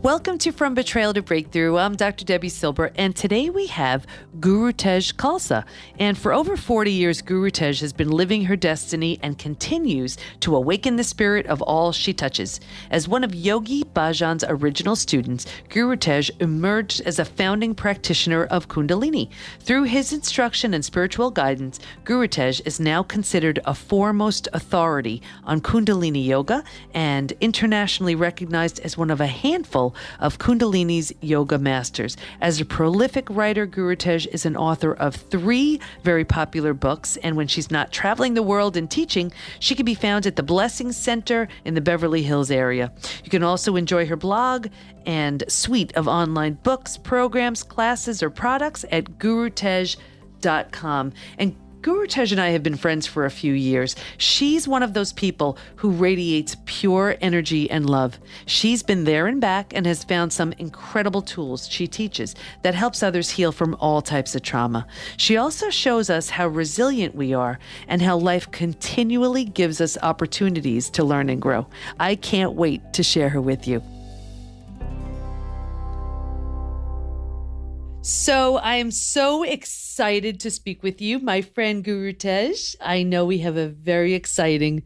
Welcome to From Betrayal to Breakthrough. I'm Dr. Debi Silber, and today we have Gurutej Khalsa. And for over 40 years, Gurutej has been living her destiny and continues to awaken the spirit of all she touches. As one of Yogi Bhajan's original students, Gurutej emerged as a founding practitioner of Kundalini. Through his instruction and spiritual guidance, Gurutej is now considered a foremost authority on Kundalini yoga and internationally recognized as one of a handful of Kundalini's yoga masters. As a prolific writer, Gurutej is an author of 3 very popular books, and when she's not traveling the world and teaching, she can be found at the Blessing Center in the Beverly Hills area. You can also enjoy her blog and suite of online books, programs, classes, or products at gurutej.com. And Gurutej and I have been friends for a few years. She's one of those people who radiates pure energy and love. She's been there and back and has found some incredible tools she teaches that helps others heal from all types of trauma. She also shows us how resilient we are and how life continually gives us opportunities to learn and grow. I can't wait to share her with you. So I am so excited to speak with you, my friend Gurutej. I know we have a very exciting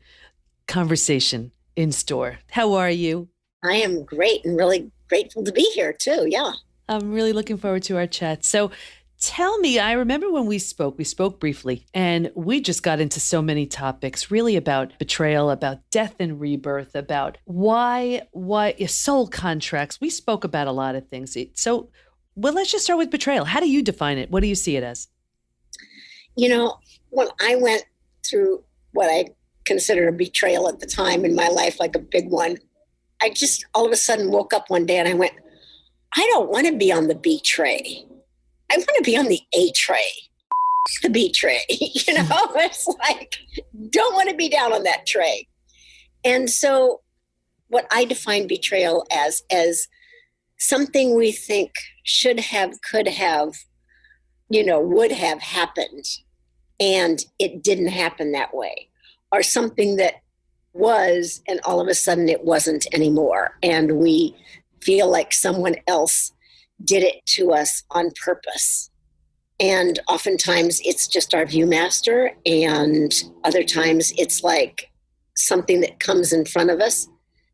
conversation in store. How are you? I am great and really grateful to be here too. Yeah. I'm really looking forward to our chat. So tell me, I remember when we spoke briefly, and we just got into so many topics, really about betrayal, about death and rebirth, about why soul contracts. We spoke about a lot of things. Well, let's just start with betrayal. How do you define it? What do you see it as? You know, when I went through what I considered a betrayal at the time in my life, like a big one, I just all of a sudden woke up one day and I went, I don't want to be on the B tray. I want to be on the A tray. The B tray, it's like, don't want to be down on that tray. And so what I define betrayal as something we think should have, could have, would have happened, and it didn't happen that way. Or something that was, and all of a sudden it wasn't anymore. And we feel like someone else did it to us on purpose. And oftentimes it's just our viewmaster, and other times it's like something that comes in front of us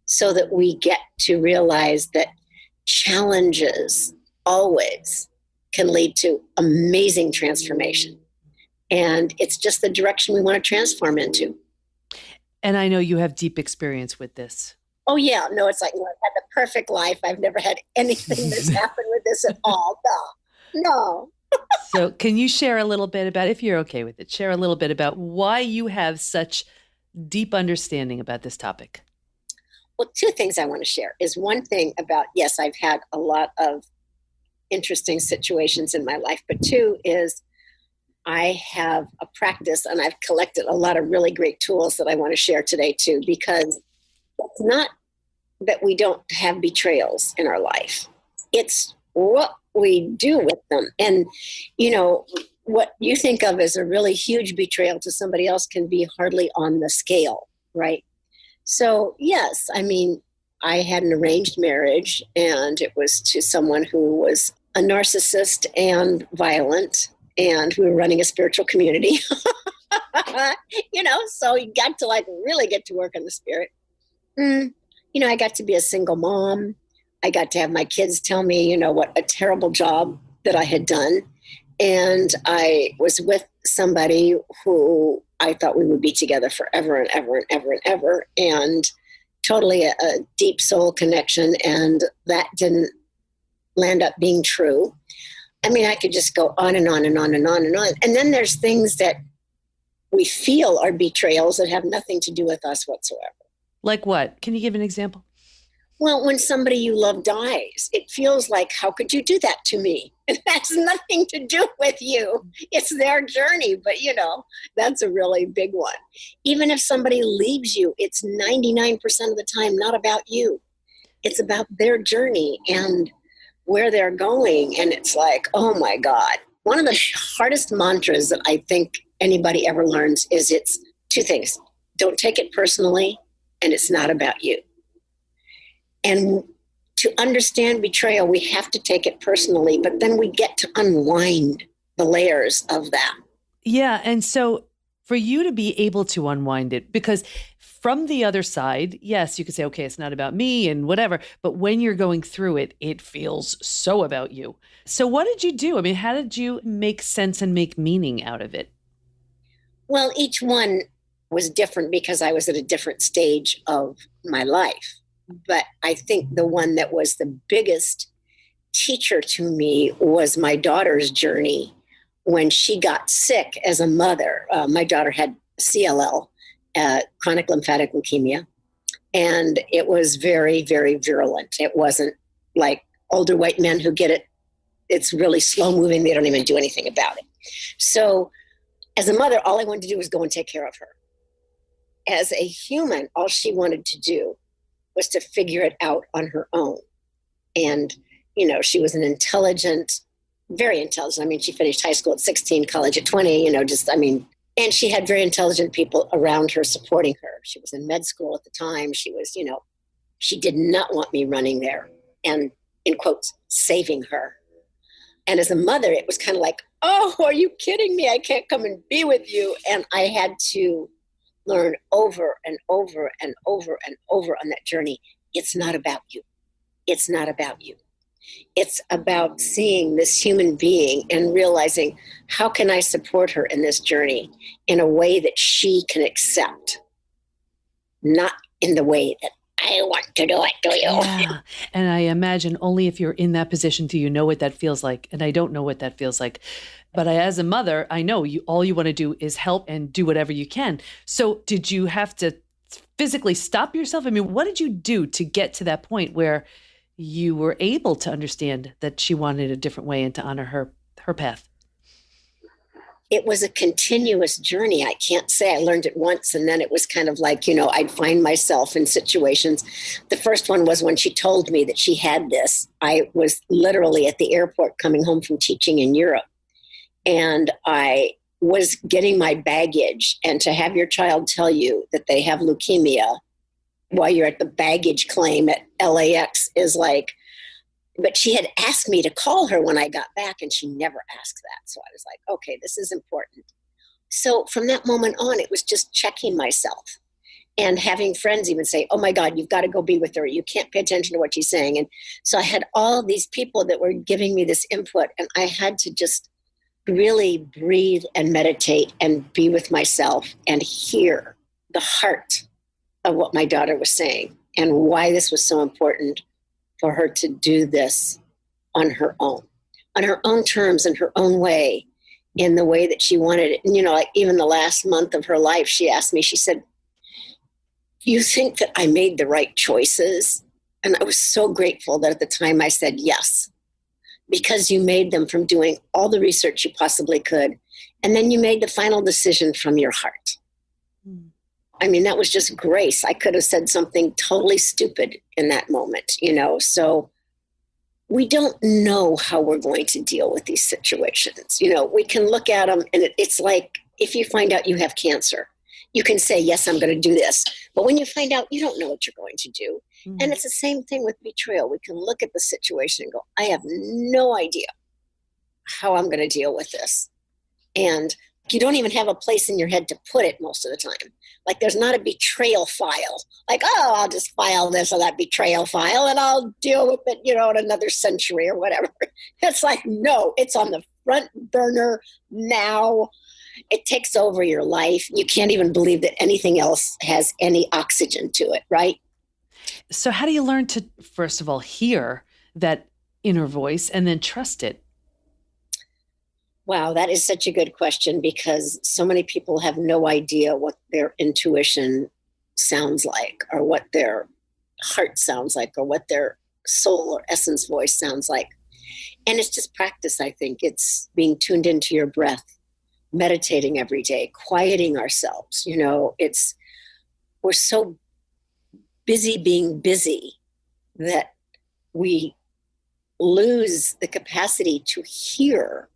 so that we get to realize that challenges always can lead to amazing transformation. And it's just the direction we want to transform into. And I know you have deep experience with this. Oh, yeah. No, it's like, I've had the perfect life. I've never had anything that's happened with this at all. No. So can you share a little bit about, if you're okay with it, share a little bit about why you have such deep understanding about this topic? Well, 2 things I want to share is one thing about, yes, I've had a lot of interesting situations in my life, but 2 is I have a practice and I've collected a lot of really great tools that I want to share today too, because it's not that we don't have betrayals in our life. It's what we do with them. And, what you think of as a really huge betrayal to somebody else can be hardly on the scale, right? So, yes, I had an arranged marriage, and it was to someone who was a narcissist and violent, and we were running a spiritual community. So you got to really get to work on the spirit. I got to be a single mom. I got to have my kids tell me, what a terrible job that I had done. And I was with somebody who I thought we would be together forever and ever and ever and ever, and totally a deep soul connection. And that didn't land up being true. I could just go on and on and on and on and on. And then there's things that we feel are betrayals that have nothing to do with us whatsoever. Like what? Can you give an example? Well, when somebody you love dies, it feels like, how could you do that to me? And that's nothing to do with you. It's their journey, but that's a really big one. Even if somebody leaves you, it's 99% of the time not about you. It's about their journey and where they're going. And it's like, oh my God. One of the hardest mantras that I think anybody ever learns is it's 2 things. Don't take it personally, and it's not about you. And to understand betrayal, we have to take it personally, but then we get to unwind the layers of that. Yeah. And so for you to be able to unwind it, because from the other side, yes, you could say, okay, it's not about me and whatever. But when you're going through it, it feels so about you. So what did you do? I mean, how did you make sense and make meaning out of it? Well, each one was different because I was at a different stage of my life. But I think the one that was the biggest teacher to me was my daughter's journey when she got sick as a mother. My daughter had CLL, chronic lymphatic leukemia, and it was very, very virulent. It wasn't like older white men who get it. It's really slow moving. They don't even do anything about it. So as a mother, all I wanted to do was go and take care of her. As a human, all she wanted to do was to figure it out on her own. And, you know, she was an intelligent, very intelligent. I mean, she finished high school at 16, college at 20, and she had very intelligent people around her supporting her. She was in med school at the time. She was, she did not want me running there and, in quotes, saving her. And as a mother, it was kind of like, oh, are you kidding me? I can't come and be with you. And I had to learn over and over and over and over on that journey. It's not about you. It's not about you. It's about seeing this human being and realizing, how can I support her in this journey in a way that she can accept, not in the way that I want to do it, do you? Yeah. And I imagine only if you're in that position do you know what that feels like. And I don't know what that feels like. But as a mother, I know all you want to do is help and do whatever you can. So did you have to physically stop yourself? I mean, what did you do to get to that point where you were able to understand that she wanted a different way and to honor her path? It was a continuous journey. I can't say I learned it once and then it was kind of like, I'd find myself in situations. The first one was when she told me that she had this. I was literally at the airport coming home from teaching in Europe. And I was getting my baggage. And to have your child tell you that they have leukemia while you're at the baggage claim at LAX is like, but she had asked me to call her when I got back and she never asked that. So I was like, okay, this is important. So from that moment on, it was just checking myself and having friends even say, oh my God, you've got to go be with her. You can't pay attention to what she's saying. And so I had all these people that were giving me this input and I had to just really breathe and meditate and be with myself and hear the heart of what my daughter was saying and why this was so important for her to do this on her own terms, in her own way, in the way that she wanted it. And, like even the last month of her life, she asked me, she said, you think that I made the right choices? And I was so grateful that at the time I said yes, because you made them from doing all the research you possibly could. And then you made the final decision from your heart. I mean, that was just grace. I could have said something totally stupid in that moment, So we don't know how we're going to deal with these situations. We can look at them and it's like if you find out you have cancer, you can say, yes, I'm going to do this. But when you find out, you don't know what you're going to do. Mm-hmm. And it's the same thing with betrayal. We can look at the situation and go, I have no idea how I'm going to deal with this. And you don't even have a place in your head to put it most of the time. Like there's not a betrayal file. Like, oh, I'll just file this or that betrayal file and I'll deal with it, in another century or whatever. It's like, no, it's on the front burner now. It takes over your life. You can't even believe that anything else has any oxygen to it, right? So how do you learn to, first of all, hear that inner voice and then trust it? Wow, that is such a good question because so many people have no idea what their intuition sounds like or what their heart sounds like or what their soul or essence voice sounds like. And it's just practice, I think. It's being tuned into your breath, meditating every day, quieting ourselves. We're so busy being busy that we lose the capacity to hear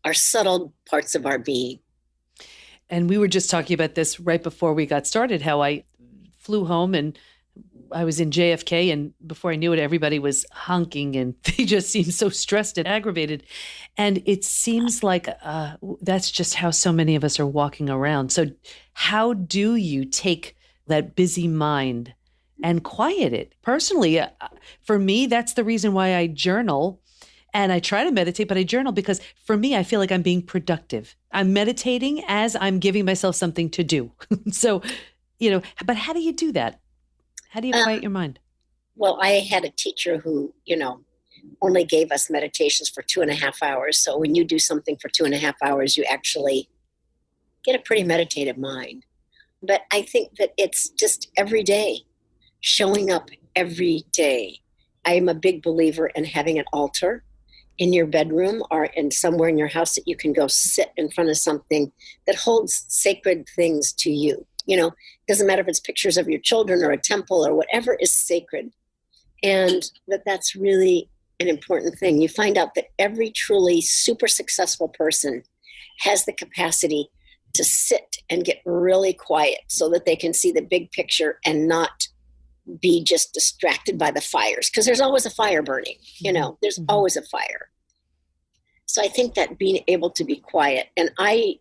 our subtle parts of our being. And we were just talking about this right before we got started, how I flew home and I was in JFK, and before I knew it, everybody was honking and they just seemed so stressed and aggravated. And it seems like that's just how so many of us are walking around. So how do you take that busy mind and quiet it? Personally, for me, that's the reason why I journal. And I try to meditate, but I journal because for me, I feel like I'm being productive. I'm meditating as I'm giving myself something to do. So, but how do you do that? How do you quiet your mind? Well, I had a teacher who, only gave us meditations for 2.5 hours. So when you do something for 2.5 hours, you actually get a pretty meditative mind. But I think that it's just every day, showing up every day. I am a big believer in having an altar in your bedroom or in somewhere in your house that you can go sit in front of something that holds sacred things to you. It doesn't matter if it's pictures of your children or a temple or whatever is sacred. And that's really an important thing. You find out that every truly super successful person has the capacity to sit and get really quiet so that they can see the big picture and not be just distracted by the fires, because there's always a fire burning, there's always a fire. So I think that being able to be quiet, and I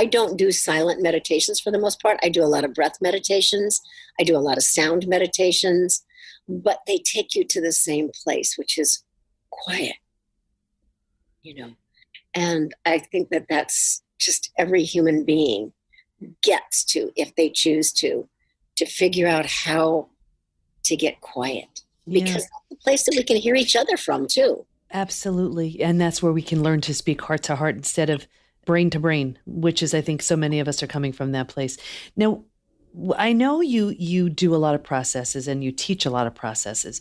don't do silent meditations for the most part. I do a lot of breath meditations. I do a lot of sound meditations, but they take you to the same place, which is quiet, and I think that that's just every human being gets to, if they choose to figure out how to get quiet, because that's the place that we can hear each other from too. Absolutely. And that's where we can learn to speak heart to heart instead of brain to brain, which is, I think, so many of us are coming from that place. Now, I know you do a lot of processes and you teach a lot of processes.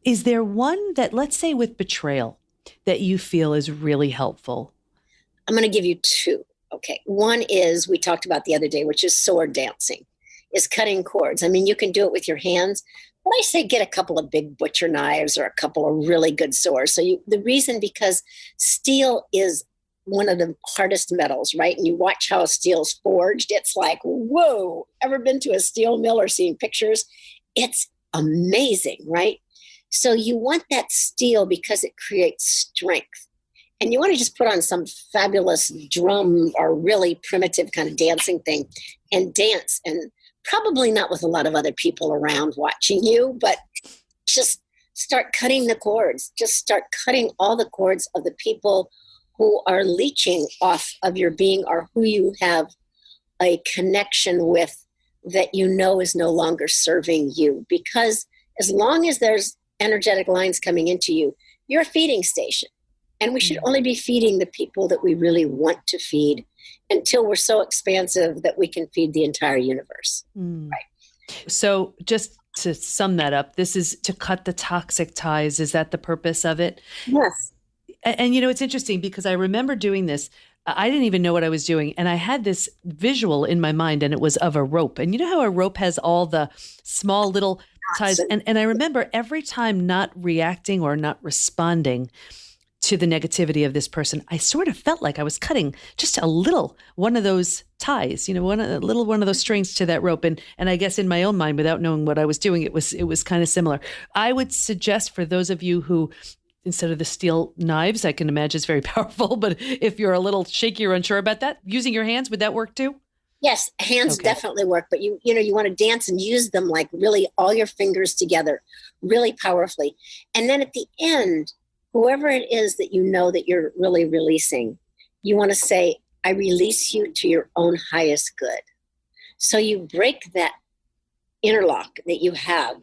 Is there one that, let's say with betrayal, that you feel is really helpful? I'm going to give you two. Okay. One is, we talked about the other day, which is sword dancing, is cutting cords. I mean, you can do it with your hands, but I say get a couple of big butcher knives or a couple of really good swords. So the reason, because steel is one of the hardest metals, right? And you watch how steel's forged. It's like, whoa, ever been to a steel mill or seen pictures? It's amazing, right? So you want that steel because it creates strength. And you want to just put on some fabulous drum or really primitive kind of dancing thing and dance, and probably not with a lot of other people around watching you, but just start cutting the cords. Just start cutting all the cords of the people who are leeching off of your being or who you have a connection with that is no longer serving you. Because as long as there's energetic lines coming into you, you're a feeding station. And we should only be feeding the people that we really want to feed until we're so expansive that we can feed the entire universe. Right. So just to sum that up, this is to cut the toxic ties. Is that the purpose of it? Yes. And it's interesting because I remember doing this. I didn't even know what I was doing. And I had this visual in my mind, and it was of a rope. And you know how a rope has all the small little ties? And I remember every time not reacting or not responding to the negativity of this person, I sort of felt like I was cutting just a little one of those ties, one of those strings to that rope. And I guess in my own mind, without knowing what I was doing, it was kind of similar. I would suggest for those of you who, instead of the steel knives, I can imagine it's very powerful, but if you're a little shaky or unsure about that, using your hands, would that work too? Yes, hands definitely work, but you want to dance and use them like really all your fingers together, really powerfully. And then at the end, whoever it is that that you're really releasing, you want to say, I release you to your own highest good. So you break that interlock that you have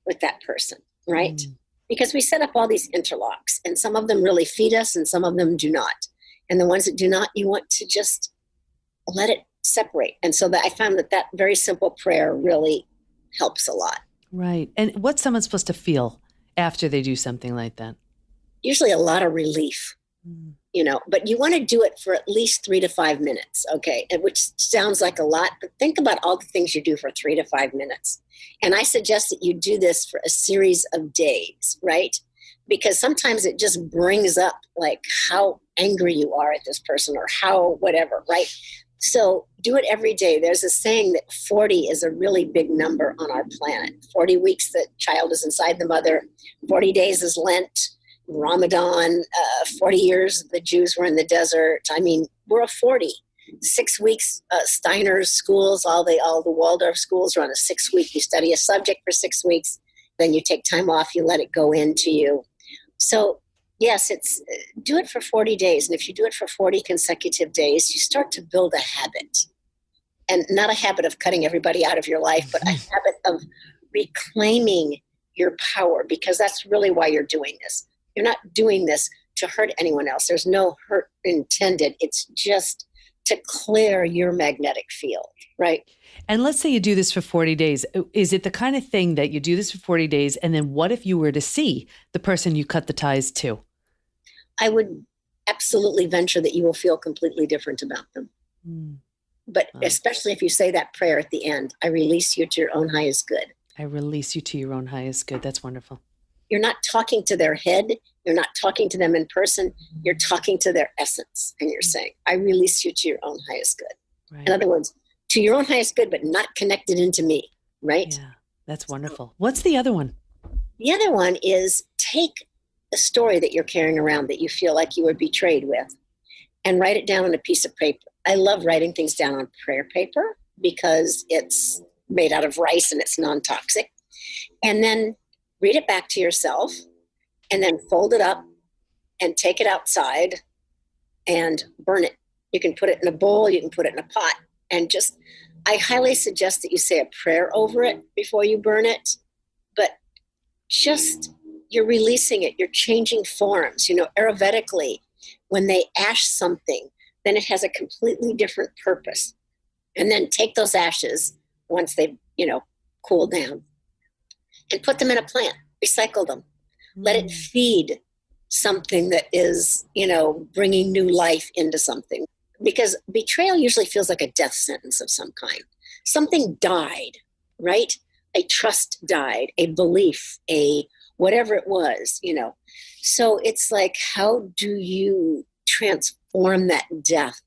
with that person, right? Because we set up all these interlocks, and some of them really feed us and some of them do not. And the ones that do not, you want to just let it separate. And so that I found that very simple prayer really helps a lot. Right. And what's someone supposed to feel after they do something like that? Usually a lot of relief, but you want to do it for at least 3 to 5 minutes. Okay. Which sounds like a lot, but think about all the things you do for 3 to 5 minutes. And I suggest that you do this for a series of days, right? Because sometimes it just brings up like how angry you are at this person or how whatever, right? So do it every day. There's a saying that 40 is a really big number on our planet. 40 weeks the child is inside the mother. 40 days is Lent, Ramadan. 40 years the Jews were in the desert. I mean, we're a 40. 6 weeks, Steiner's schools, all the Waldorf schools are on a 6-week. You study a subject for 6 weeks, then you take time off, you let it go into you. So yes, it's do it for 40 days. And if you do it for 40 consecutive days, you start to build a habit. And not a habit of cutting everybody out of your life, but a habit of reclaiming your power, because that's really why you're doing this. You're not doing this to hurt anyone else. There's no hurt intended. It's just to clear your magnetic field, right? And let's say you do this for 40 days. Is it the kind of thing that you do this for 40 days, and then what if you were to see the person you cut the ties to? I would absolutely venture that you will feel completely different about them. But especially if you say that prayer at the end, I release you to your own highest good. I release you to your own highest good. That's wonderful. You're not talking to their head. You're not talking to them in person. You're talking to their essence. And you're saying, I release you to your own highest good. Right. In other words, to your own highest good, but not connected into me, right? Yeah, that's wonderful. What's the other one? The other one is take a story that you're carrying around that you feel like you were betrayed with and write it down on a piece of paper. I love writing things down on prayer paper because it's made out of rice and it's non-toxic. And then read it back to yourself and then fold it up and take it outside and burn it. You can put it in a bowl, you can put it in a pot, and just, I highly suggest that you say a prayer over it before you burn it, but just, you're releasing it, you're changing forms. You know, Ayurvedically, when they ash something, then it has a completely different purpose. And then take those ashes once they've, cooled down and put them in a plant, recycle them. Let it feed something that is, bringing new life into something. Because betrayal usually feels like a death sentence of some kind. Something died, right? A trust died, a belief, a whatever it was, So it's like, how do you transform that death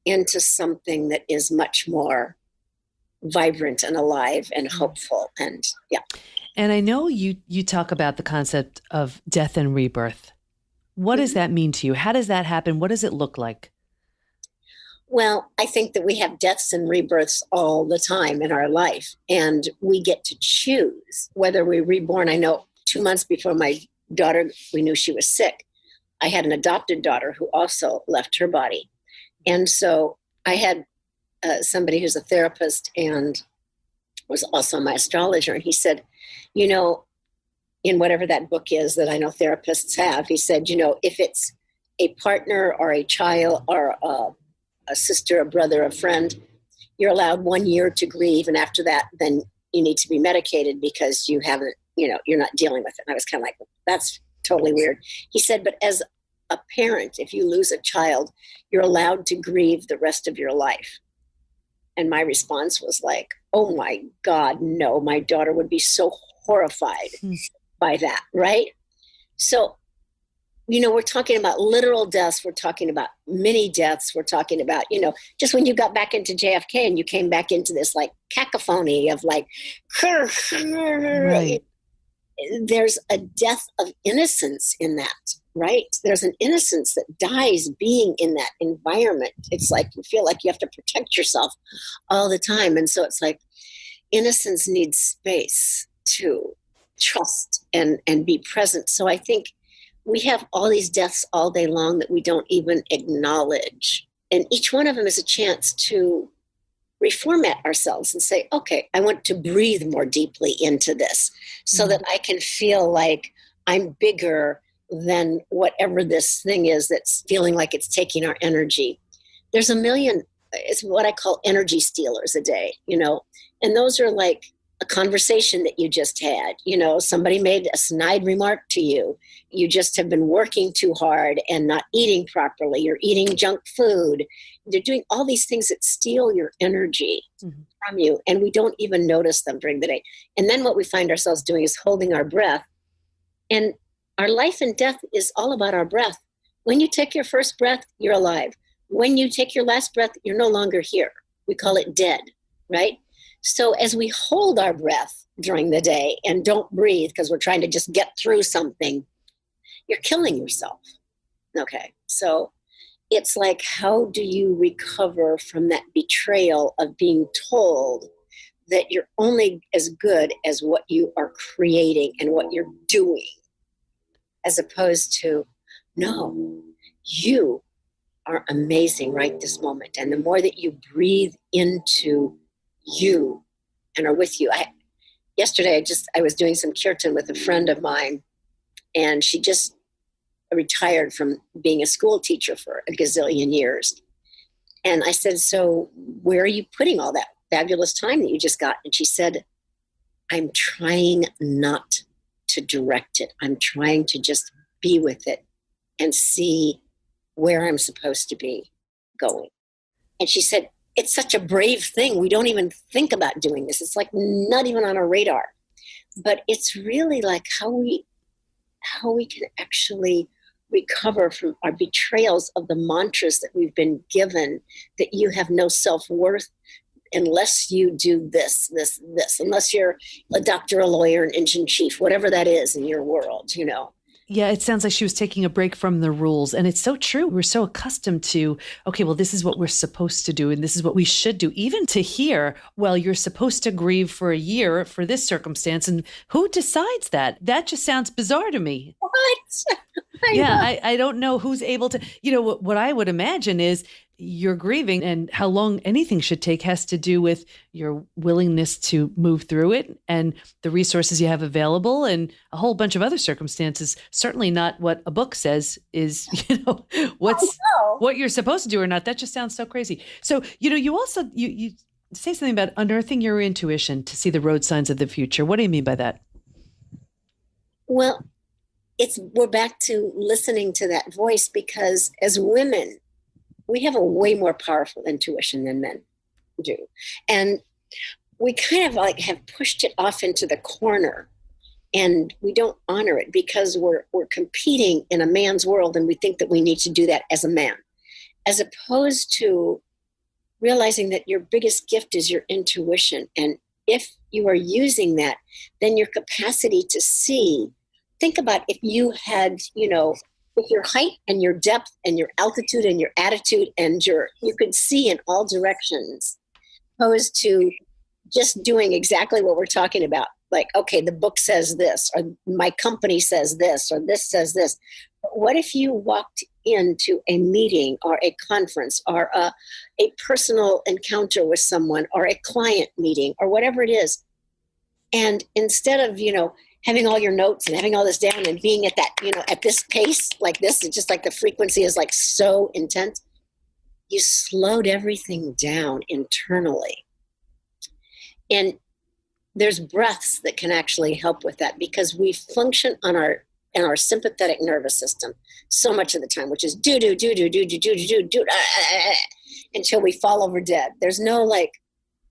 into something that is much more vibrant and alive and hopeful? And yeah. And I know you talk about the concept of death and rebirth. What does that mean to you? How does that happen? What does it look like? Well, I think that we have deaths and rebirths all the time in our life, and we get to choose whether we're reborn. I know 2 months before my daughter, we knew she was sick. I had an adopted daughter who also left her body. And so I had somebody who's a therapist and was also my astrologer. And he said, in whatever that book is that I know therapists have, he said, if it's a partner or a child or a sister, a brother, a friend, you're allowed 1 year to grieve. And after that, then you need to be medicated because you haven't, you're not dealing with it. And I was kind of like, that's totally weird. He said, but as a parent, if you lose a child, you're allowed to grieve the rest of your life. And my response was like, oh my God, no, my daughter would be so horrified by that, right? So, we're talking about literal deaths. We're talking about mini deaths. We're talking about, just when you got back into JFK and you came back into this like cacophony of like, right. There's a death of innocence in that, right? There's an innocence that dies being in that environment. It's like you feel like you have to protect yourself all the time. And so it's like innocence needs space to trust and be present. So I think we have all these deaths all day long that we don't even acknowledge. And each one of them is a chance to reformat ourselves and say, okay, I want to breathe more deeply into this so that I can feel like I'm bigger than whatever this thing is that's feeling like it's taking our energy. There's a million, it's what I call energy stealers a day, and those are like a conversation that you just had, somebody made a snide remark to you. You just have been working too hard and not eating properly. You're eating junk food. They're doing all these things that steal your energy from you. And we don't even notice them during the day. And then what we find ourselves doing is holding our breath. And our life and death is all about our breath. When you take your first breath, you're alive. when you take your last breath, you're no longer here. We call it dead, right? So as we hold our breath during the day and don't breathe because we're trying to just get through something, you're killing yourself. Okay. So it's like, how do you recover from that betrayal of being told that you're only as good as what you are creating and what you're doing, as opposed to, no, you are amazing right this moment. And the more that you breathe into you and are with you. Yesterday, I was doing some kirtan with a friend of mine, and she just retired from being a school teacher for a gazillion years. And I said, so where are you putting all that fabulous time that you just got? And she said, I'm trying not to direct it. I'm trying to just be with it and see where I'm supposed to be going. And she said, it's such a brave thing. We don't even think about doing this. It's like not even on our radar. But it's really like how we can actually recover from our betrayals of the mantras that we've been given, that you have no self-worth unless you do this, unless you're a doctor, a lawyer, an engine chief, whatever that is in your world, you know. Yeah, it sounds like she was taking a break from the rules. And it's so true. We're so accustomed to, okay, well, this is what we're supposed to do. And this is what we should do. Even to hear, well, you're supposed to grieve for a year for this circumstance. And who decides that? That just sounds bizarre to me. What? I don't know who's able to, what I would imagine is you're grieving, and how long anything should take has to do with your willingness to move through it and the resources you have available and a whole bunch of other circumstances. Certainly not what a book says is, what you're supposed to do or not. That just sounds so crazy. So, you also, you say something about unearthing your intuition to see the road signs of the future. What do you mean by that? Well, we're back to listening to that voice, because as women, we have a way more powerful intuition than men do. And we kind of like have pushed it off into the corner, and we don't honor it because we're competing in a man's world, and we think that we need to do that as a man, as opposed to realizing that your biggest gift is your intuition. And if you are using that, then your capacity to see, think about if you had, with your height and your depth and your altitude and your attitude and you could see in all directions, opposed to just doing exactly what we're talking about. Like, okay, the book says this, or my company says this, or this says this. But what if you walked into a meeting or a conference or a personal encounter with someone or a client meeting or whatever it is, and instead of, having all your notes and having all this down and being at that, at this pace like this, it's just like the frequency is like so intense. You slowed everything down internally. And there's breaths that can actually help with that, because we function in our sympathetic nervous system so much of the time, which is do until we fall over dead. There's no like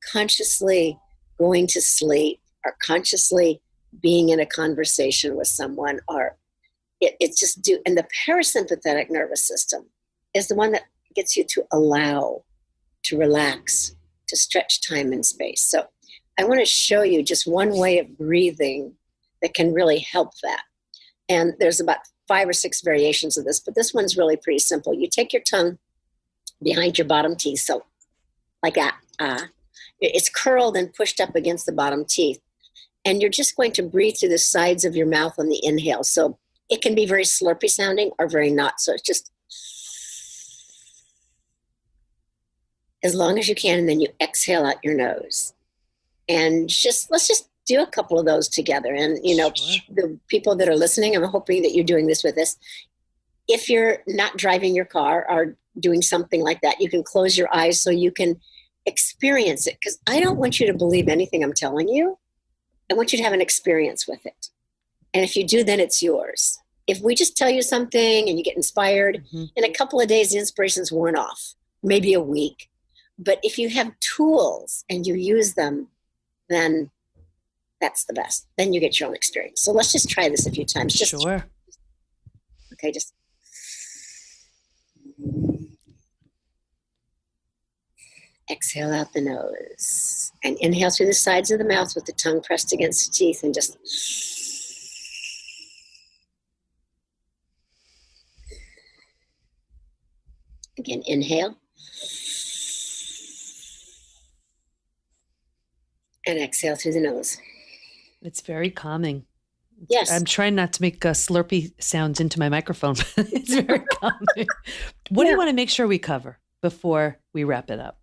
consciously going to sleep or consciously being in a conversation with someone, or it's just do. And the parasympathetic nervous system is the one that gets you to allow, to relax, to stretch time and space. So I want to show you just one way of breathing that can really help that. And there's about 5 or 6 variations of this, but this one's really pretty simple. You take your tongue behind your bottom teeth, so like that. It's curled and pushed up against the bottom teeth. And you're just going to breathe through the sides of your mouth on the inhale. So it can be very slurpy sounding or very not. So it's just as long as you can, and then you exhale out your nose. And let's just do a couple of those together. And, Sure. The people that are listening, I'm hoping that you're doing this with us. If you're not driving your car or doing something like that, you can close your eyes so you can experience it. Because I don't want you to believe anything I'm telling you. I want you to have an experience with it. And if you do, then it's yours. If we just tell you something and you get inspired, in a couple of days, the inspiration's worn off, maybe a week. But if you have tools and you use them, then that's the best. Then you get your own experience. So let's just try this a few times. Sure. Okay, just. exhale out the nose. And inhale through the sides of the mouth with the tongue pressed against the teeth and just... Again, inhale. And exhale through the nose. It's very calming. Yes. I'm trying not to make slurpy sounds into my microphone. It's very calming. What do you want to make sure we cover before we wrap it up?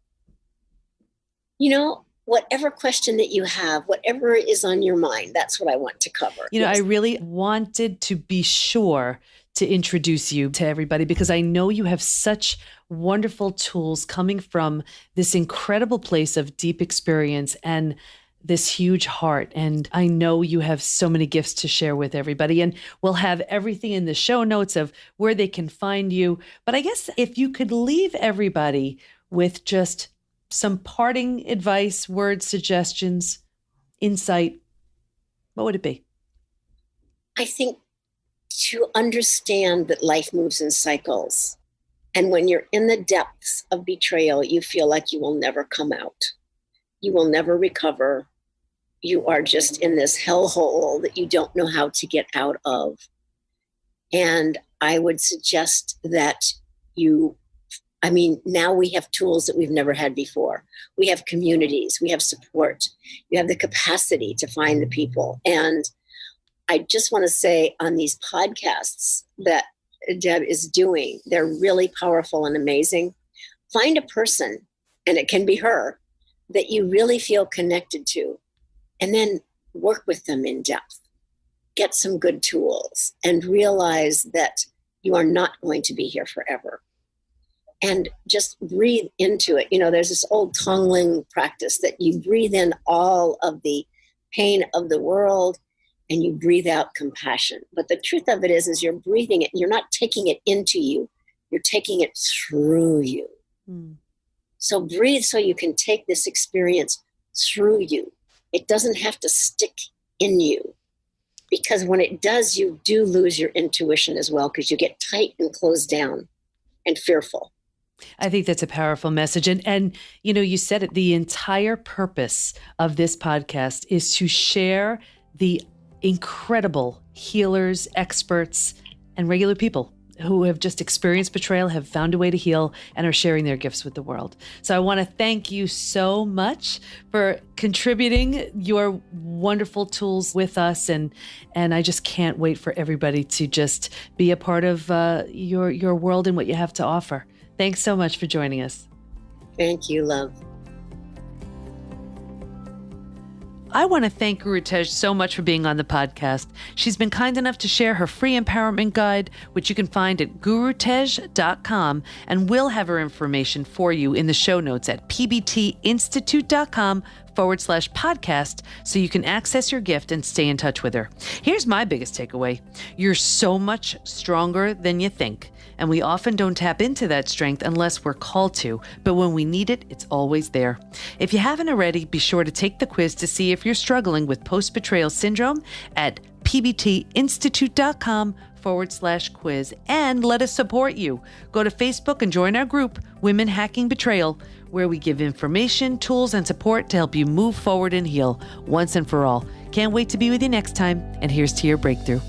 Whatever question that you have, whatever is on your mind, that's what I want to cover. I really wanted to be sure to introduce you to everybody because I know you have such wonderful tools coming from this incredible place of deep experience and this huge heart. And I know you have so many gifts to share with everybody. And we'll have everything in the show notes of where they can find you. But I guess if you could leave everybody with just some parting advice, words, suggestions, insight, what would it be? I think to understand that life moves in cycles. And when you're in the depths of betrayal, you feel like you will never come out. You will never recover. You are just in this hellhole that you don't know how to get out of. And I would suggest that now we have tools that we've never had before. We have communities, we have support, you have the capacity to find the people. And I just want to say on these podcasts that Deb is doing, they're really powerful and amazing. Find a person, and it can be her, that you really feel connected to, and then work with them in depth. Get some good tools and realize that you are not going to be here forever. And just breathe into it. There's this old Tongling practice that you breathe in all of the pain of the world and you breathe out compassion. But the truth of it is you're breathing it. You're not taking it into you. You're taking it through you. Mm. So breathe so you can take this experience through you. It doesn't have to stick in you. Because when it does, you do lose your intuition as well because you get tight and closed down and fearful. I think that's a powerful message. And you said it, the entire purpose of this podcast is to share the incredible healers, experts, and regular people who have just experienced betrayal, have found a way to heal, and are sharing their gifts with the world. So I want to thank you so much for contributing your wonderful tools with us. And I just can't wait for everybody to just be a part of your world and what you have to offer. Thanks so much for joining us. Thank you, love. I want to thank Gurutej so much for being on the podcast. She's been kind enough to share her free empowerment guide, which you can find at gurutej.com, and we'll have her information for you in the show notes at pbtinstitute.com/podcast so you can access your gift and stay in touch with her. Here's my biggest takeaway. You're so much stronger than you think. And we often don't tap into that strength unless we're called to. But when we need it, it's always there. If you haven't already, be sure to take the quiz to see if you're struggling with post-betrayal syndrome at pbtinstitute.com/quiz and let us support you. Go to Facebook and join our group, Women Hacking Betrayal, where we give information, tools, and support to help you move forward and heal once and for all. Can't wait to be with you next time. And here's to your breakthrough.